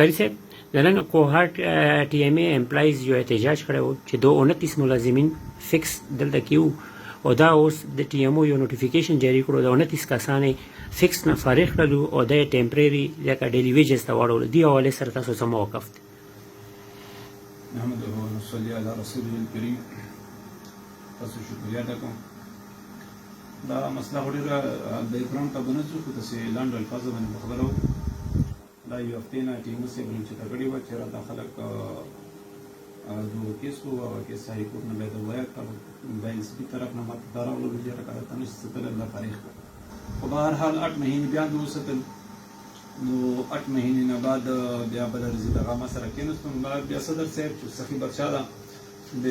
کاری صاحب د نن کوهاټ ټي ایم ای امپلایز یو احتجاج کړی و چې 29 ملازمین فکس دلته کیو او دا اوس د ټي ایم او یو نوټیفیکیشن جاری کړو د 29 کسان فکس نه فارغ کړلو او د ټمپرری لکه ډیلی ویجز ته واړول دی حواله سره تاسو سم موقف دی. نحمده ونصلي على رسوله الكريم. تاسو شکریہ ادا کوم. دا مسله ډیره د اکرام ته بنځو خو تاسو لاندې الفاظ باندې خبرو دا یو هفته نه ټیم سره بل چې تګړی و چې را داخله دو کیسو او کیس هاي کورټ نه به وایي د اس پی طرف نه ماته دراولو چې راکړه تنه ستل الله فارغ په بهر حال 8 مهینې بیا د وساتل نو 8 مهینې نه بعد بیا بل رزي دغه ما سره کېنستم بیا صدر صاحب چې سخی بادشاہ د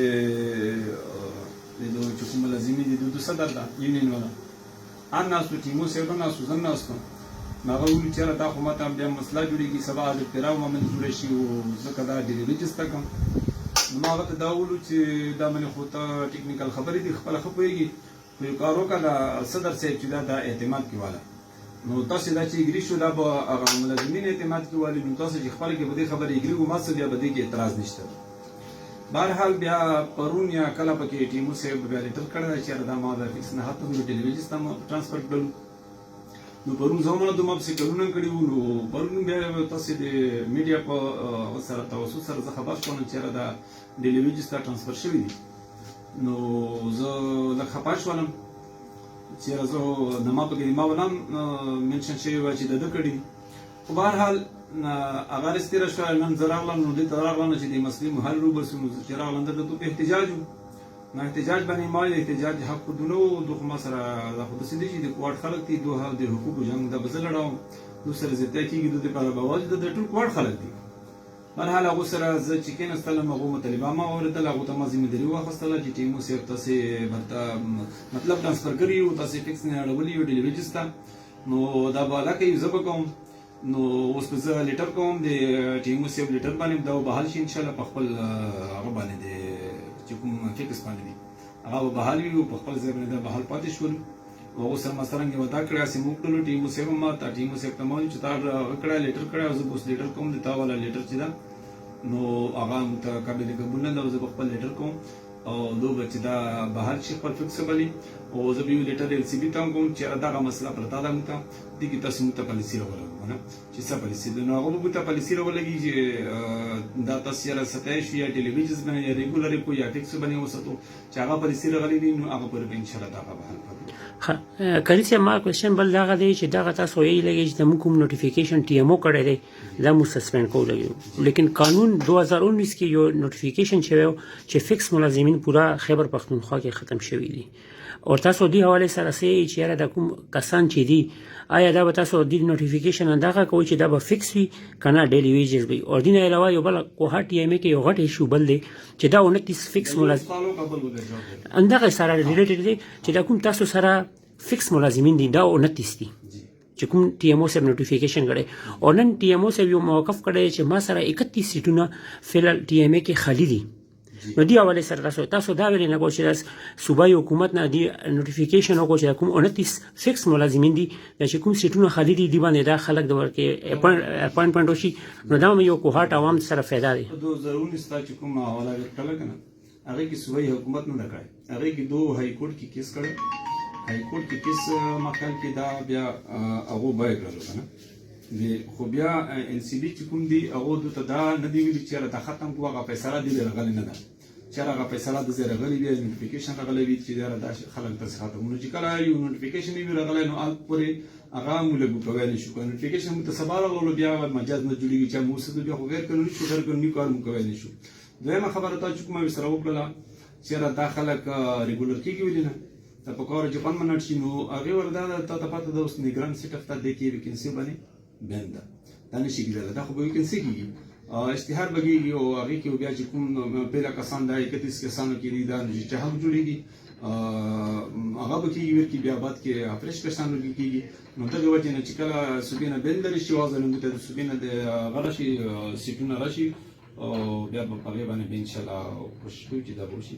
چې کوم لازمي دي د صدر دا یونین ولا ان ناسو ټیمو سره ناسو زن ناسو هغه ویل چې دا خو ماته بیا مسله جوړیږي سبا د پیراو من جوړ شي او ځکه دا د ريجستر کوم نو هغه ته دا ولو چې دا من خو ته ټیکنیکل خبرې دي خپل خپويږي خو یو کارو کله صدر صاحب چې دا اعتماد کیواله نو تاسو دا چې اګری شو دا به هغه ملازمین اعتماد کیواله نو تاسو چې خپل کې بده خبرې اګری و ما څه بیا بده کې اعتراض نشته. بهرحال بیا پرون یا کله پکې ټیمو سره بیا لیټر کړل چې دا ما د فکس نه هاتم د ټلویزیون سم ترانسفر کړل نو پرون زموږ د ماب څخه کلونه کړیو نو پرون بیا تاسو د میډیا په سره تاسو سره خبر شوم چې دا د ټلویزیون سره ترانسفر شوی دی نو زه له خپاش ولم چې زه د ما په کې ما ولم منشن شوی و چې د کړی په بهر حال اگر استیر شو نن زراغلن نو د تراغلن چې د مسلې محل رو بسونو چې راغلن د تو احتجاج نه احتجاج باندې ما احتجاج حق دونو د خو سره د خو د سیدي چې د کوټ خلک دي دوه د حقوق جنگ د بزلړو نو سره زته کیږي د لپاره بواز د ټول کوټ خلک دي مرحله هغه سره ز چې کین استلم هغه مطالبه ما اوردل هغه ته مزمه دی واخستله چې ټیمو سره تاسو برته مطلب ترانسفر کړی او تاسو فکس نه اړولې او ډیلیوریجستا نو دا بالا کې زب کوم نو اوس په ځای لیټر کوم د ټیمو سیو لیټر باندې دا بحال شي ان شاء الله په خپل هغه باندې د چې کوم فکس باندې دي هغه بحال وي په خپل ځای باندې بحال پاتې شول او سره مسرنګ ودا کړی چې موږ ټول ټیمو سیو ما ته ټیمو سیو ته مو چې تا کړه لیټر کړه او اوس لیټر کوم د تا والا لیټر چې دا نو هغه متقابل قبول نه د خپل لیټر کوم او دوه بچ دا بهر شي خپل فکسبلی او زه به لیټر ال سی بي ته کوم چې دا مسله پر تا ده مته دي کی تاسو مته پالیسی راولو نه چې څه پالیسی ده نو هغه مته پالیسی راولږي چې دا تاسو را ستای شي یا ټلویزیون باندې یا ریګولر کو یا فکس باندې وساتو چې هغه پالیسی راغلي نو هغه پر ان شاء الله دا به حل کړو. کله چې ما کوېشن بل دا غدي چې دا تاسو یې لګی چې موږ کوم نوټیفیکیشن ټي ایم او کړی دی دا مو سسپند کول لیکن قانون 2019 کې یو نوټیفیکیشن شوی چې فکس ملازمین پورا خیبر پختونخوا کې ختم شوی دي او تاسو دی حواله سره سي چې دا کوم کسان چې دي آیا دا به تاسو د نوټیفیکیشن اندغه کوي چې دا به فکس وي کنه ډیلی ویجز وي او دینه علاوه یو بل کوهاټ ټي ایم ای کې یو غټ ایشو بل دی چې دا 29 فکس ملازم اندغه سره ریلیټډ دي چې دا کوم تاسو سره فکس ملازمین دي دا 29 دي چې کوم ټي ایم او سره نوټیفیکیشن کړي او نن ټي ایم او سره یو موقف کړي چې ما سره 31 سیټونه فعل ټي ایم ای کې خالی دي نو دی حواله سره تاسو دا ویل نه کوئ چې صوبایي حکومت نه دی نوټیفیکیشن او چې کوم 29 فکس ملازمین دي چې کوم سیټونه خالی دي دی باندې دا خلک د ورکه اپاینټمنټ وشي نو دا یو کوهاټ عوام سره फायदा دی. دو ضروري ستا چې کوم حواله کړل کنه هغه کې صوبایي حکومت نه کړای هغه کې دوه های کورټ کې کیس کړ های کورټ کې کیس مخال کې دا بیا هغه بای کړل کنه خو بیا ان سی بي چې کوم دی هغه د دا نه دی ویل چې دا ختم کوه هغه فیصله دی راغلی نه ده چې هغه فیصله د زیره غلی دی نوټیفیکیشن راغلی وي چې دا خلک ته ختمونه چې کله یو نوټیفیکیشن وی راغلی نو ال پورې هغه موږ کوی نه شو نوټیفیکیشن متصبر غلو بیا مجاز نه جوړیږي چې موږ بیا خو غیر قانوني شو غیر قانوني کار مو کوی نه شو دویمه خبره ته چې کومه سره وکړه چې را داخله ریګولر کیږي ویل نه ته په کار جپان منټ شي نو هغه وردا ته پته د اوس نگران سیټ افته د کې ویکنسي باندې بنده دا نشي کېدل دا خو به ویکنسي کیږي اشتهار بګیږي او هغه کې بیا چې کوم پیلا کسان دا 31 کسانو کې دي دا چې هم جوړیږي هغه به کېږي ورکی بیا بعد کې افریش کسانو کې کېږي نو ته وجه نه چې کله سبینه بندر شي وازه نو ته سبینه د غلشي سیټونه راشي او بیا په هغه باندې ان شاء الله کوشش کوي چې دا وشي.